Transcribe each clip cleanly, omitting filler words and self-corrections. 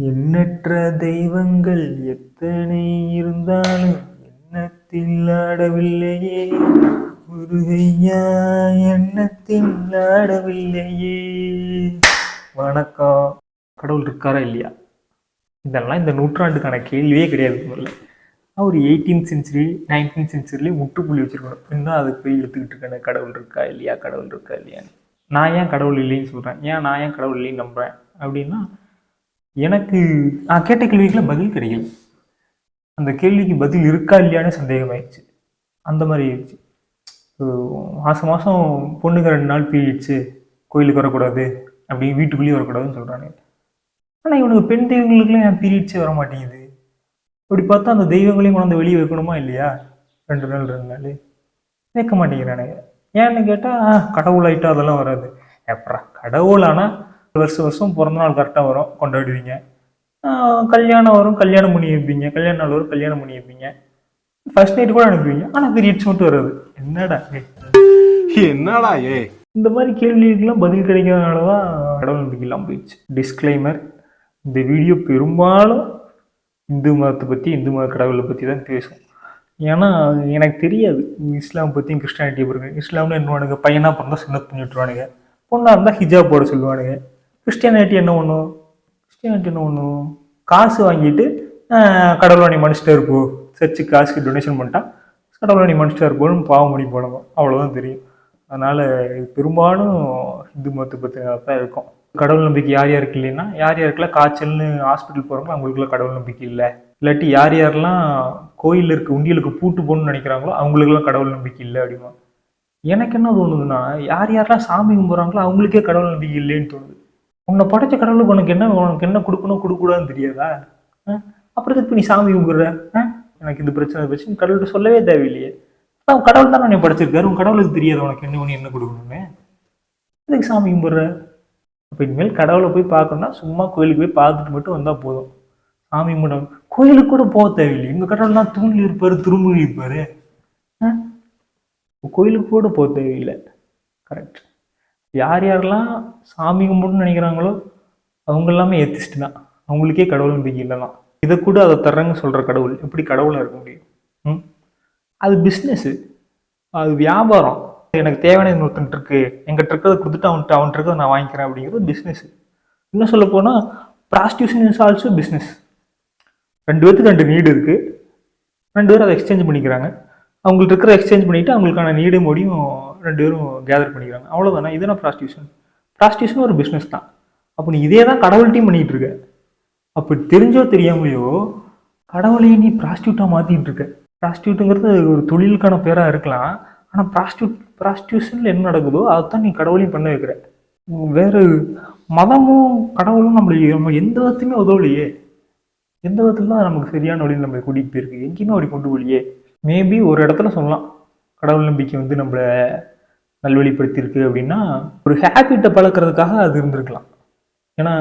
எண்ணற்ற தெய்வங்கள் எத்தனை இருந்தாலும் எண்ணத்தில் ஆடவில்லையே முருகையா, எண்ணத்தில் ஆடவில்லையே. வணக்கம். கடவுள் இருக்காரா இல்லையா? இதெல்லாம் இந்த நூற்றாண்டுக்கான கேள்வியே கிடையாது. முதல்ல அவர் 18th செஞ்சுரி 19th செஞ்சுரிலேயே முற்றுப்புள்ளி வச்சிருக்கணும். இன்னும் அதுக்கு போய் இழுத்துக்கிட்டு இருக்கேன், கடவுள் இருக்கா இல்லையா, கடவுள் இருக்கா இல்லையான்னு. நான் ஏன் கடவுள் இல்லைன்னு சொல்கிறேன், நான் ஏன் கடவுள் இல்லைன்னு நம்புகிறேன் அப்படின்னா, எனக்கு நான் கேட்ட கேள்விக்குலாம் பதில் கிடைக்கல. அந்த கேள்விக்கு பதில் இருக்கா இல்லையான்னு சந்தேகமாயிடுச்சு. அந்த மாதிரி ஆயிடுச்சு. மாதம் மாதம் பொண்ணுக்கு 2 நாள் பீரியட்ஸு, கோயிலுக்கு வரக்கூடாது, அப்படி வீட்டுக்குள்ளேயே வரக்கூடாதுன்னு சொல்கிறாங்க. ஆனால் இவனுக்கு பெண் தெய்வங்களுக்குலாம் என் பீரியட்ஸே வர மாட்டேங்குது. அப்படி பார்த்தா அந்த தெய்வங்களையும் கொண்டாந்து வெளியே வைக்கணுமா இல்லையா? 2 நாள் வைக்க மாட்டேங்கிறானுங்க. ஏன்னு கேட்டால் கடவுள் ஆகிட்டா அதெல்லாம் வராது. எப்படா கடவுள்? ஆனால் வருஷம் பிறந்த நாள் கரெக்டாக வரும், கொண்டாடுவீங்க. கல்யாணம் வரும், கல்யாணம் பண்ணி வைப்பீங்க. கல்யாண நாள் வரும், கல்யாணம் பண்ணி வைப்பீங்க. ஃபர்ஸ்ட் நைட் கூட அனுப்புவீங்க. ஆனால் பீரியட்ஸ் மட்டும் வராது. என்னடா இந்த மாதிரி கேள்விகளுக்கெல்லாம் பதில் கிடைக்காதனால தான் கடவுள் நம்பிக்கை இல்லாமல் போயிடுச்சு. டிஸ்க்ளைமர்: இந்த வீடியோ பெரும்பாலும் இந்து மதத்தை பற்றி, இந்து மத கடவுளை பற்றி தான் பேசும். ஏன்னா எனக்கு தெரியாது இஸ்லாம் பற்றியும் கிறிஸ்டானிட்டி பற்றி. இஸ்லாம்னு என்னவானுங்க, பையனாக பிறந்தால் சுன்னத் பண்ணி விட்டுருவானுங்க, பொண்ணாக இருந்தால் ஹிஜாப் போட சொல்லுவானுங்க. கிறிஸ்டியானிட்டி என்ன ஒன்றும் காசு வாங்கிட்டு கடவுளானி மனுஷிட்டா இருப்போம், சர்ச்சுக்கு காசுக்கு டொனேஷன் பண்ணிட்டா கடவுளானி மனுஷிட்டா இருப்போம்னு பாவம் பண்ணி போனோம், அவ்வளோதான் தெரியும். அதனால் பெரும்பாலும் இந்து மதத்தை பற்றி தான் இருக்கும். கடவுள் நம்பிக்கை யார் யாருக்கு இல்லைன்னா, யார் யாருக்கெல்லாம் காய்ச்சல்னு ஹாஸ்பிட்டல் போகிறாங்களோ அவங்களுக்குலாம் கடவுள் நம்பிக்கை இல்லை. இல்லாட்டி யார் யாரெல்லாம் கோயிலில் இருக்க உண்டியலுக்கு பூட்டு போகணும்னு நினைக்கிறாங்களோ அவங்களுக்குலாம் கடவுள் நம்பிக்கை இல்லை அப்படிமா. எனக்கு என்ன தோணுதுன்னா, யார் யாரெல்லாம் சாமி கும்பிட்றாங்களோ அவங்களுக்கே கடவுள் நம்பிக்கை இல்லைன்னு தோணுது. உன்னை படைச்ச கடவுளுக்கு உனக்கு என்ன கொடுக்கணும் கொடுக்கூடாதுன்னு தெரியாதா? அப்புறம் இப்போ நீ சாமி கும்பிட்ற, எனக்கு இந்த பிரச்சனை கடவுள்கிட்ட சொல்லவே தேவையில்லையே. கடவுள் தான் உன்னை படைச்சிருக்காரு, உன் கடவுளுக்கு தெரியாது உனக்கு என்ன கொடுக்கணும்னு. இதுக்கு சாமி கும்பிட்ற? அப்போ இனிமேல் கடவுளை போய் பார்க்கணும்னா சும்மா கோயிலுக்கு போய் பார்த்துட்டு மட்டும் வந்தால் போதும். சாமி கும்பிட கோயிலுக்கு கூட போக தேவையில்லை. எங்கள் கடவுள்லாம் தூண்ல இருப்பார், திரும்பி இருப்பார். கோயிலுக்கு கூட போக தேவையில்லை. கரெக்ட். யார் யாரெல்லாம் சாமி கும்பிடணும்னு நினைக்கிறாங்களோ அவங்க எல்லாமே ஏத்திஸ்ட் தான். அவங்களுக்கே கடவுள் நம்பிக்கை இல்லைலாம். இதை கூட அதை தர்றங்க சொல்கிற கடவுள் எப்படி கடவுளாக இருக்க முடியும்? அது பிஸ்னஸ்ஸு, அது வியாபாரம். எனக்கு தேவையான இன்னொருத்தன் இருக்கு, எங்கிட்ட இருக்கிறத கொடுத்துட்டு அவன்கிட்ட இருக்கிறத நான் வாங்கிக்கிறேன் அப்படிங்கிறது பிஸ்னஸ். இன்னும் சொல்ல போனால் ப்ராஸ்டியூஷன் இஸ் ஆல்சோ பிஸ்னஸ். 2 பேருக்கு 2 நீடு இருக்குது, 2 பேரும் அதை எக்ஸ்சேஞ்ச் பண்ணிக்கிறாங்க. அவங்கள்ட்ட இருக்கிற எக்ஸ்சேஞ்ச் பண்ணிவிட்டு அவங்களுக்கான நீடு மொழியும் 2 பேரும் கேதர் பண்ணிக்கிறாங்க. அவ்வளோதானே? இதுதான் ப்ராஸ்டியூஷன் ஒரு பிஸ்னஸ் தான். அப்போ நீ இதே தான் கடவுள்கிட்டையும் பண்ணிகிட்டு இருக்க. அப்படி தெரிஞ்சோ தெரியாமலையோ கடவுளையே நீ ப்ராஸ்டியூட்டாக மாற்றிட்டு இருக்க. ப்ராஸ்டியூட்டுங்கிறது ஒரு தொழிலுக்கான பேராக இருக்கலாம். ஆனால் ப்ராஸ்டியூஷனில் என்ன நடக்குதோ அதைத்தான் நீ கடவுளையும் பண்ண வைக்கிற. வேறு மதமும் கடவுளும் நம்ம எந்த விதத்தையுமே உதவலையே. எந்த விதத்துல தான் நமக்கு சரியான வழியில் நம்ம கூட்டிகிட்டு போயிருக்கு? எங்கேயுமே அப்படி கொண்டு போலியே. மேபி ஒரு இடத்துல சொல்லலாம், கடவுள் நம்பிக்கை நம்மளை நல்வழிப்படுத்தியிருக்கு அப்படின்னா ஒரு ஹேபிட்டை பழக்கிறதுக்காக அது இருந்திருக்கலாம். ஏன்னா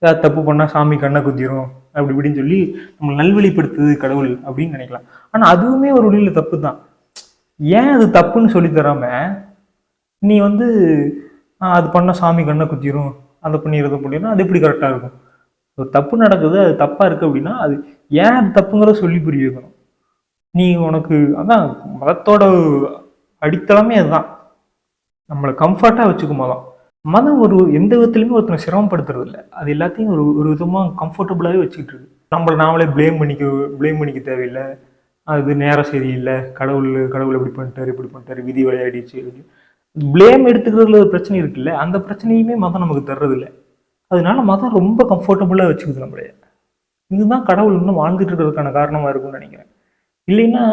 ஏதாவது தப்பு பண்ணால் சாமி கண்ணை குத்திரும் அப்படி இப்படின்னு சொல்லி நம்ம நல்வழிப்படுத்துது கடவுள் அப்படின்னு நினைக்கலாம். ஆனால் அதுவுமே ஒரு வழியில் தப்பு தான். ஏன் அது தப்புன்னு சொல்லி தராம நீ அது பண்ணால் சாமி கண்ணை குத்திரும், அதை பண்ணிடுறத பண்ணிடுறோம், அது எப்படி கரெக்டாக இருக்கும்? ஒரு தப்பு நடக்குது, அது தப்பாக இருக்குது அப்படின்னா அது ஏன் அது தப்புங்கிறத சொல்லி புரிய வைக்கணும். நீ உனக்கு அதான் மதத்தோட அடித்தளமே அதுதான், நம்மளை கம்ஃபர்ட்டாக வச்சுக்கும் மதம். மதம் எந்த விதத்துலையுமே ஒருத்தனை சிரமப்படுத்துறது இல்லை. அது எல்லாத்தையும் ஒரு விதமாக கம்ஃபர்டபுளாகவே வச்சுக்கிட்டு இருக்கு. நாமளே ப்ளேம் பண்ணிக்க தேவையில்லை. அது நேரம் சரியில்லை, கடவுள் இப்படி பண்ணிட்டாரு, விதி விளையாடிச்சு. ப்ளேம் எடுத்துக்கிறதுல ஒரு பிரச்சனை இருக்குல்ல, அந்த பிரச்சனையுமே மதம் நமக்கு தர்றதில்லை. அதனால மதம் ரொம்ப கம்ஃபர்டபுளாக வச்சுக்குது நம்மளைய. இதுதான் கடவுள் இன்னும் வாழ்ந்துட்டு இருக்கிறதுக்கான காரணமாக இருக்கும்னு நினைக்கிறேன். இல்லைன்னா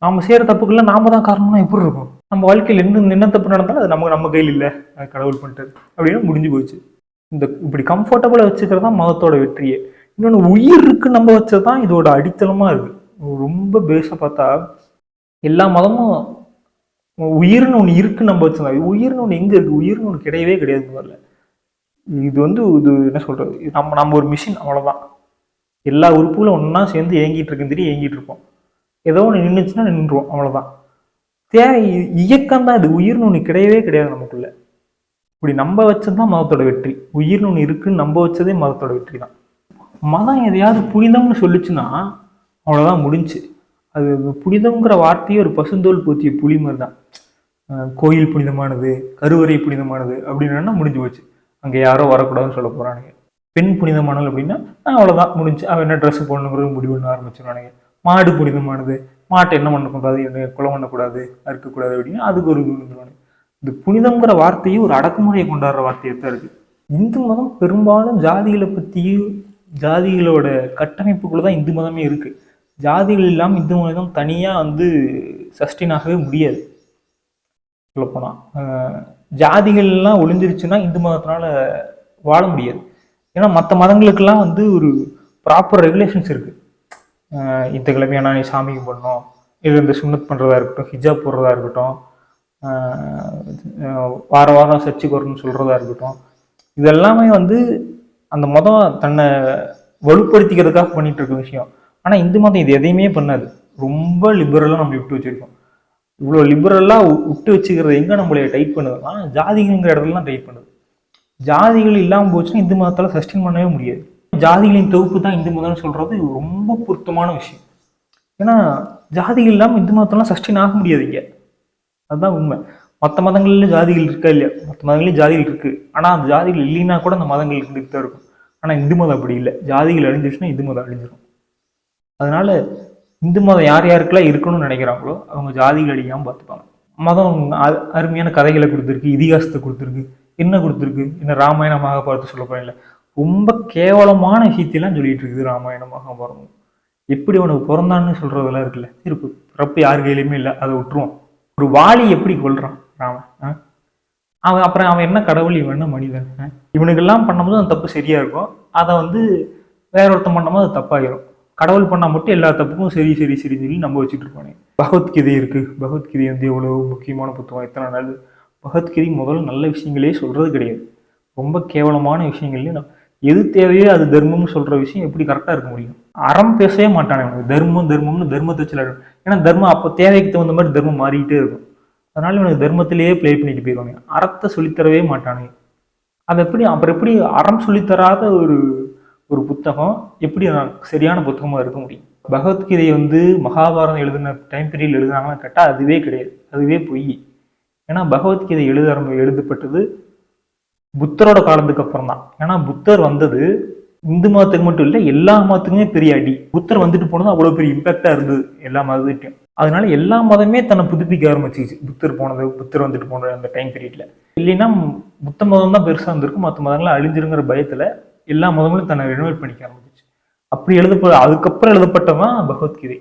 நாம் செய்கிற தப்புக்கெல்லாம் நாம தான் காரணம்னா எப்படி இருக்கும்? நம்ம வாழ்க்கையில் என்ன தப்பு நடந்தாலும் அது நம்ம கையில் இல்லை, அது கடவுள் பண்ணிட்டாரு அப்படின்னு முடிஞ்சு போச்சு. இப்படி கம்ஃபர்டபுளாக வச்சுக்கிறது தான் மதத்தோட வெற்றியே. இன்னொன்று, உயிர் இருக்குன்னு நம்ம வச்சது தான் இதோட அடித்தளமாக இருக்குது. ரொம்ப பேஸாக பார்த்தா எல்லா மதமும் உயிர்னு ஒன்று இருக்குன்னு நம்ம வச்சுருந்தோம். உயிர்னு ஒன்று எங்கே இருக்குது? உயிர்னு ஒன்று கிடையவே கிடையாது. முதல்ல இது இது என்ன சொல்கிறது, நம்ம ஒரு மிஷின், அவ்வளோதான். எல்லா உறுப்புகளும் ஒன்றா சேர்ந்து இயங்கிட்டு இருக்குன்னு இயங்கிட்டு இருப்போம். ஏதோ ஒன்று நின்றுச்சுன்னா நின்றுவோம், அவ்வளோதான். இயக்கம் தான் இது. உயிர்னு ஒன்று கிடையவே கிடையாது நமக்குள்ள. இப்படி நம்ப வச்சது தான் மதத்தோட வெற்றி. உயிர்னு ஒன்று இருக்குன்னு நம்ப வச்சதே மதத்தோட வெற்றி தான். மதம் எதையாவது புனிதம்னு சொல்லிச்சுன்னா அவ்வளோதான் முடிஞ்சு. அது புனிதம்ங்கிற வார்த்தையே ஒரு பசுந்தோல் போத்திய புலி மாதிரி தான். கோயில் புனிதமானது, கருவறை புனிதமானது அப்படின்னா முடிஞ்சு போச்சு. அங்கே யாரோ வரக்கூடாதுன்னு சொல்ல போகிறானுங்க. பெண் புனிதமானது அப்படின்னா அவ்வளோதான் முடிஞ்சு. அவன் என்ன ட்ரெஸ் போடணுங்கிறது முடிவு பண்ண ஆரம்பிச்சிருவானுங்க. மாடு புனிதமானது, மாட்டை என்ன பண்ணக்கூடாது, என்ன கொலை பண்ணக்கூடாது, அறுக்கக்கூடாது அப்படின்னு அதுக்கு ஒரு வந்துருவானுங்க. இந்த புனிதம்ங்கிற வார்த்தையே ஒரு அடக்குமுறையை கொண்டாடுற வார்த்தையாக தான் இருக்குது. இந்து மதம் பெரும்பாலும் ஜாதிகளை பற்றியும் ஜாதிகளோட கட்டமைப்புக்குள்ள தான் இந்து மதமே இருக்குது. ஜாதிகள் இல்லாமல் இந்து மதம் தனியாக சஸ்டெயின் ஆகவே முடியாது. சொல்லப்போனால் ஜாதிகள்லாம் ஒழிஞ்சிருச்சுன்னா இந்து மதத்தினால வாழ முடியாது. ஏன்னா மற்ற மதங்களுக்கெல்லாம் ஒரு ப்ராப்பர் ரெகுலேஷன்ஸ் இருக்குது. இந்த கிழமையான நீ சாமி கும்பிடணும், இது இந்த சுண்ணத் பண்ணுறதா இருக்கட்டும், ஹிஜாப் போடுறதா இருக்கட்டும், வார வாரம் சர்ச்சுக்கு வரணும்னு சொல்கிறதா இருக்கட்டும், இதெல்லாமே அந்த மதம் தன்னை வலுப்படுத்திக்கிறதுக்காக பண்ணிட்டு இருக்க விஷயம். ஆனால் இந்து மதம் இது எதையுமே பண்ணாது. ரொம்ப லிபரலாக நம்ம விட்டு வச்சுருக்கோம். இவ்வளோ லிபரலாக விட்டு வச்சுக்கிறது எங்கே நம்மளைய டைப் பண்ணுதுன்னா ஜாதிகள்ங்கிற இடத்துலலாம் டைப் பண்ணுது. ஜாதிகள் இல்லாமல் போச்சுன்னா இந்து மதத்தால் சஸ்டெயின் பண்ணவே முடியாது. ஜாதிகளின் தொகுப்பு தான் இந்து மதம்னு சொல்கிறது ரொம்ப பொருத்தமான விஷயம். ஏன்னா ஜாதிகள் இல்லாமல் இந்து மதத்தெல்லாம் சஸ்டெயின் ஆக முடியாது இங்கே. அதுதான் உண்மை. மற்ற மதங்களில் ஜாதிகள் இருக்கா இல்லையா? மற்ற மதங்களையும் ஜாதிகள் இருக்குது. ஆனால் அந்த ஜாதிகள் இல்லைன்னா கூட அந்த மதங்கள் இருந்துகிட்டு தான் இருக்கும். ஆனால் இந்து மதம் அப்படி இல்லை. ஜாதிகள் அழிஞ்சிருச்சுன்னா இந்து மதம் அழிஞ்சிடும். அதனால இந்து மதம் யார் யாருக்கெல்லாம் இருக்கணும்னு நினைக்கிறாங்களோ அவங்க ஜாதிகள் அழியாமல் பார்த்துப்பாங்க. மதம் அருமையான கதைகளை கொடுத்துருக்கு, இதிகாசத்தை கொடுத்துருக்கு, என்ன கொடுத்துருக்கு, என்ன ராமாயணம் மகாபாரதத்தை சொல்ல போறேன் இல்லை, ரொம்ப கேவலமான விஷயத்தையெல்லாம் சொல்லிட்டு இருக்குது ராமாயணம் மகாபாரதம். எப்படி அவனுக்கு பிறந்தான்னு சொல்றதெல்லாம் இருக்குல்ல, இருப்பு பிறப்பு யார் கையிலுமே இல்லை, அதை விட்டுருவோம். ஒரு வாலி எப்படி கொள்றான் ராமன், அவன் அப்புறம் அவன் என்ன கடவுள், இவன் என்ன மனிதன்? இவனுக்கெல்லாம் பண்ணும்போது அந்த தப்பு சரியா இருக்கும், அதை வேற ஒருத்தன் பண்ணும்போது அது தப்பாயிரும். கடவுள் பண்ணா மட்டும் எல்லா தப்புக்கும் சரி சரி சரின்னு சொல்லி நம்ம வச்சுட்டு இருப்பானே. பகவத்கீதை இருக்கு. பகவத்கீதை எவ்வளவு முக்கியமான புத்தகம், எத்தனை நாள். பகவத்கீதை முதல்ல நல்ல விஷயங்களே சொல்றது கிடையாது. ரொம்ப கேவலமான விஷயங்கள்லையும் எது தேவையோ அது தர்மம்னு சொல்ற விஷயம் எப்படி கரெக்டா இருக்க முடியும்? அறம் பேசவே மாட்டானே அவனுக்கு. தர்மம் தர்மம்னு தர்மத்தை வச்சு. ஏன்னா தர்மம் அப்போ தேவைக்கு தகுந்த மாதிரி தர்மம் மாறிக்கிட்டே இருக்கும். அதனால இவனுக்கு தர்மத்திலேயே பிளே பண்ணிட்டு போயிடுவாங்க. அறத்தை சொல்லித்தரவே மாட்டானுங்க. அது எப்படி அப்புறம் எப்படி அறம் சொல்லித்தராத ஒரு புத்தகம் எப்படி சரியான புத்தகமாக இருக்க முடியும்? பகவத்கீதையை மகாபாரதம் எழுதின டைம் பீரியட் எழுதுனாங்கன்னு கேட்டால் அதுவே கிடையாது, அதுவே பொய். ஏன்னா பகவத்கீதை எழுதப்பட்டது புத்தரோட காலத்துக்கு அப்புறம் தான். ஏன்னா புத்தர் வந்தது இந்து மதத்துக்கு மட்டும் இல்லை, எல்லா மதத்துக்குமே பெரிய அடி. புத்தர் வந்துட்டு போனது அவ்வளோ பெரிய இம்பாக்டா இருந்தது எல்லா மதத்தையும். அதனால எல்லா மதமே தன்னை புதுப்பிக்க ஆரம்பிச்சிச்சு. புத்தர் வந்துட்டு போன அந்த டைம் பீரியட்ல. இல்லைன்னா புத்த மதம் தான் பெருசா இருந்திருக்கும், மற்ற மதங்கள்லாம் அழிஞ்சிருங்கிற பயத்துல எல்லா மதங்களும் தன்னை ரெனோவேட் பண்ணிக்க ஆரம்பிச்சு. அப்படி அதுக்கப்புறம் எழுதப்பட்டதான் பகவத்கீதை.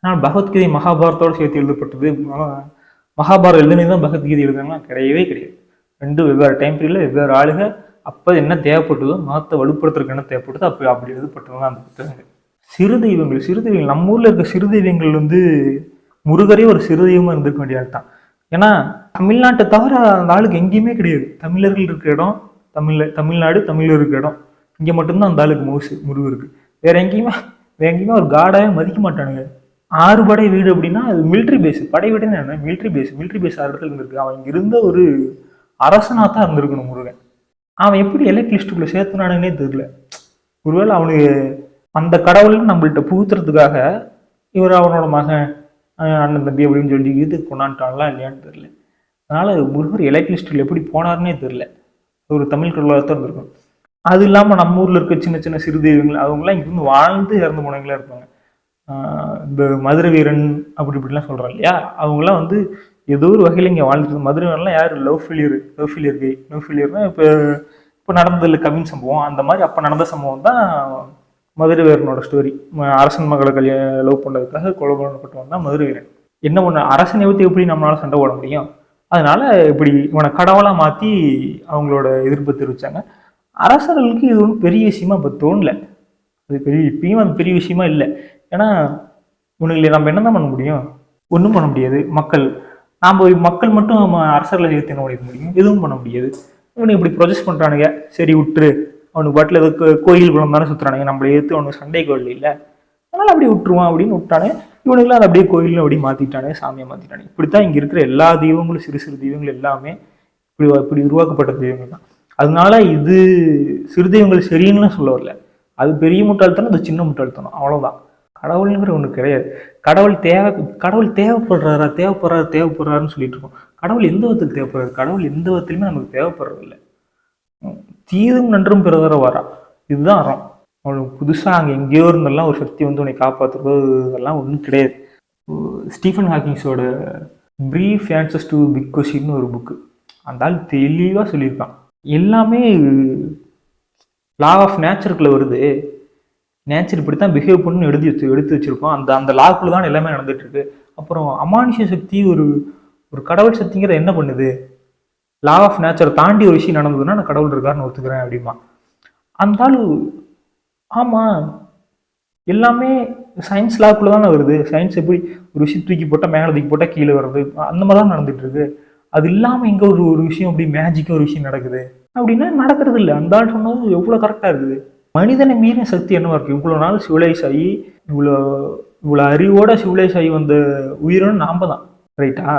ஆனால் பகவத்கீதை மகாபாரதத்தோடு சேர்த்து எழுதப்பட்டது. மகாபாரதம் எழுதுனதுதான் பகவத்கீதை எழுதுனா கிடையவே கிடையாது. ரெண்டு வெவ்வேறு டைம் பீரியட்ல வெவ்வேறு ஆளுக அப்போ என்ன தேவைப்பட்டதோ, மதத்தை வலுப்படுத்துறதுக்கு என்ன தேவைப்பட்டதோ அப்படி எழுதப்பட்டதுதான் அந்த புத்தகங்கள். சிறு தெய்வங்கள் நம்ம ஊர்ல இருக்க சிறு தெய்வங்கள் முருகரே ஒரு சிறு தெய்வமா இருந்திருக்க வேண்டிய ஆள் தான். ஏன்னா தமிழ்நாட்டை தவிர அந்த ஆளுக்கு எங்கேயுமே கிடையாது. தமிழர்கள் இருக்கிற இடம் தமிழ்நாடு, தமிழர் இருக்கிற இடம், இங்கே மட்டும்தான் அந்த ஆளுக்கு முருகருக்கு. வேற எங்கேயுமே ஒரு காடாவே மதிக்க மாட்டானுங்க. 6 படை வீடு அப்படின்னா அது மிலிட்ரி பேஸ். படை வீடுன்னு என்ன, மிலிட்ரி பேஸ் 6 இடத்துல இருந்திருக்கு. அவன் இங்க இருந்த ஒரு அரசனா தான் இருந்திருக்கணும் முருகன். அவன் எப்படி எலக்ட் லிஸ்ட்டுக்குள்ள சேர்த்துனானுன்னே தெரியல. ஒருவேளை அவனுக்கு அந்த கடவுள் நம்மள்கிட்ட புகுத்துறதுக்காக இவர் அவனோட மகன் அண்ணன் தம்பி அப்படின்னு சொல்லி இது கொண்டாண்டான்லாம் இல்லையான்னு தெரியல. அதனால முருகர் எலக்ட் லிஸ்ட்டில் எப்படி போனாருன்னே தெரியல. ஒரு தமிழ் கடவுளாக தான் இருந்திருக்கும். அது இல்லாமல் நம்ம ஊரில் இருக்க சின்ன சின்ன சிறு தெய்வங்கள் அவங்களாம் இங்கிருந்து வாழ்ந்து இறந்து போனவங்களா இருப்பாங்க. இந்த மதுரை வீரன் அப்படி இப்படிலாம் சொல்கிறோம் இல்லையா, அவங்களாம் ஏதோ ஒரு வகையில் இங்கே வாழ்ந்துட்டு. மதுரை வீரன்லாம் யார்? லவ் ஃபெயிலியர்னா இப்போ நடந்ததில்ல கவின் சம்பவம், அந்த மாதிரி அப்போ நடந்த சம்பவம் தான் மதுரை வீரனோட ஸ்டோரி. அரசன் மகளை லவ் பண்ணதுக்காக கொலை பண்ணப்பட்டவன் தான் மதுரை வீரன். என்ன பண்ண, அரசனை பற்றி எப்படி நம்மளால சண்டை போட முடியும்? அதனால இப்படி இவனை கடவுளாக மாற்றி அவங்களோட எதிர்ப்பு தெரிவித்தாங்க. அரசர்களுக்கு இது ஒன்றும் பெரிய விஷயமா இப்போ தோணலை. அது இப்பயும் அது பெரிய விஷயமா இல்லை. ஏன்னா உனக்கு நம்ம என்ன தான் பண்ண முடியும்? ஒன்றும் பண்ண முடியாது. மக்கள் மட்டும் நம்ம அரசர்களை சேர்த்து என்ன பண்ணிக்க முடியும்? எதுவும் பண்ண முடியாது. இவனுக்கு இப்படி ப்ரொஜெக்ட் பண்ணுறானுங்க, சரி விட்டுரு, அவனுக்கு பாட்டில் எதுக்கு கோயில் குளம் தானே சுற்றுறானுங்க, நம்மளை ஏற்று அவனுக்கு சண்டை கோயில் இல்லை, அதனால் அப்படியே விட்டுருவான் அப்படின்னு விட்டானே. இவனுக்குலாம் அதை அப்படியே கோயிலில் அப்படியே மாற்றிட்டானே, சாமியை மாற்றிட்டானே. இப்படித்தான் இங்கே இருக்கிற எல்லா தெய்வங்களும், சிறு சிறு தெய்வங்கள் எல்லாமே இப்படி உருவாக்கப்பட்ட தெய்வங்கள் தான். அதனால இது சிறு தெய்வங்கள் சரின்னு சொல்ல வரல. அது பெரிய முட்டாள்தனம், அது சின்ன முட்டாள்தனம், அவ்வளவுதான். கடவுளுங்கிற ஒண்ணு கிடையாது. கடவுள் தேவைப்படுறாருன்னு சொல்லிட்டு இருக்கோம். கடவுள் எந்த விதத்துக்கு தேவைப்படுறாரு? கடவுள் எந்த விதத்திலுமே நமக்கு தேவைப்படுறது இல்லை. தீதும் நன்றும் பிறதர வாரா, இதுதான் அறம். அவனுக்கு புதுசா அங்க எங்கேயோ இருந்தெல்லாம் ஒரு சக்தி வந்து உன்னை காப்பாற்றுறது இதெல்லாம் ஒன்றும் கிடையாது. ஸ்டீஃபன் ஹாக்கிங்ஸோட பிரீஃப் ஆன்சர்ஸ் டு பிக் கொஸ்டின்னு ஒரு புக்கு, அந்த ஆள் தெளிவாக சொல்லியிருக்கான். எல்லாமே லா ஆஃப் நேச்சருக்குள்ள வருது. நேச்சர் இப்படித்தான் பிஹேவ் பண்ணு எடுத்து வச்சிருக்கோம். அந்த அந்த லாக்குள்ள தான் எல்லாமே நடந்துட்டு இருக்கு. அப்புறம் அமானுஷ்ய சக்தி ஒரு ஒரு கடவுள் சக்திங்கிற என்ன பண்ணுது? லா ஆஃப் நேச்சரை தாண்டி ஒரு விஷயம் நடந்ததுன்னா நான் கடவுள் இருக்காருன்னு ஒத்துக்கிறேன் அப்படிமா. அந்த ஆளு ஆமா, எல்லாமே சயின்ஸ் லாக்குள்ள தானே வருது. சயின்ஸ் எப்படி ஒரு விஷயம் தூக்கி போட்டா மேலே தூக்கி போட்டா கீழே வருது, அந்த மாதிரி தான் நடந்துட்டு இருக்கு. அது இல்லாம இங்க ஒரு விஷயம் அப்படி மேஜிக்கா ஒரு விஷயம் நடக்குது அப்படின்னா நடக்கிறது இல்லை. அந்த ஆள் சொன்னது எவ்வளவு கரெக்டா இருக்குது. மனிதனை மீறின சக்தி என்னவா இருக்கு? இவ்வளவு நாள் சிவிலைஸ் ஆகி இவ்வளவு அறிவோட சிவிலைஸ் ஆகி வந்த உயிரினம் நாம தான், ரைட்டா?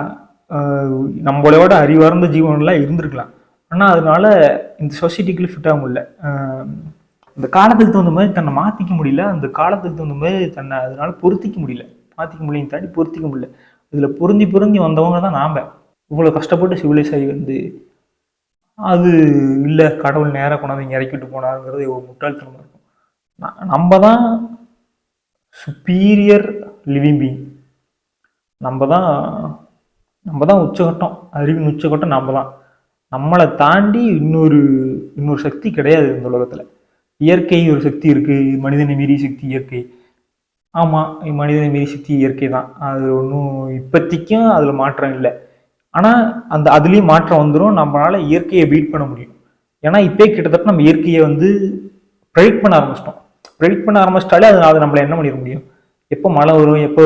நம்மளோட அறிவார்ந்த ஜீவனெல்லாம் இருந்திருக்கலாம். ஆனா அதனால இந்த சொசைட்டிக்குள்ள ஃபிட் ஆக முடியல. அந்த காலத்துக்கு தகுந்த மாதிரி தன்னை மாத்திக்க முடியல. அந்த காலத்துக்கு தகுந்த மாதிரி தன்னை அதனால பொருத்திக்க முடியல. மாத்திக்க முடியும் தாண்டி பொருத்திக்க முடியல. இதுல பொருந்தி வந்தவங்க தான் நாம. இவ்வளவு கஷ்டப்பட்டு சிவிலைஸ் ஆகி வந்து அது இல்லை கடவுள் நேராக கொண்டாந்து இங்கே இறக்கிட்டு போனாருங்கிறது ஒரு முட்டாள்தனமாக இருக்கும். நம்ம தான் சுப்பீரியர் லிவிங் பீயிங். நம்ம தான் உச்சகட்டம், அறிவின் உச்சகட்டம் நம்ம தான். நம்மளை தாண்டி இன்னொரு சக்தி கிடையாது இந்த உலகத்தில். இயற்கை ஒரு சக்தி இருக்கு, மனிதனை மீறி சக்தி இயற்கை. ஆமாம், மனிதனை மீறி சக்தி இயற்கை தான். அது ஒன்றும் இப்போதைக்கும் அதில் மாற்றம் இல்லை. ஆனால் அதுலேயும் மாற்றம் வந்துடும். நம்மளால இயற்கையை பீட் பண்ண முடியும். ஏன்னா இப்போ கிட்டத்தட்ட நம்ம இயற்கையை வந்து ப்ரெடிக்ட் பண்ண ஆரம்பிச்சிட்டோம். ப்ரெடிக்ட் பண்ண ஆரம்பிச்சிட்டாலே அது நம்மளை என்ன பண்ணிட முடியும்? எப்போ மழை வரும், எப்போ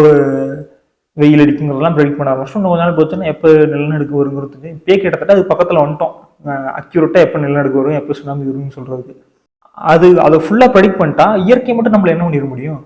வெயில் அடிக்குங்கிறதெல்லாம் ப்ரெடிக்ட் பண்ண ஆரம்பிச்சிட்டோம். இன்னும் கொஞ்ச நாள் போச்சுன்னா எப்போ நிலநடுக்கு வருங்கிறதுக்கு இப்போ கிட்டத்தட்ட அது பக்கத்தில் வந்துட்டோம். அக்யூரேட்டாக எப்போ நிலநடுக்கு வரும், எப்போ சுனாமி வரும்னு சொல்றதுக்கு. அதை ஃபுல்லாக ப்ரெடிக்ட் பண்ணிட்டா இயற்கை மட்டும் நம்மளை என்ன பண்ணிட முடியும்?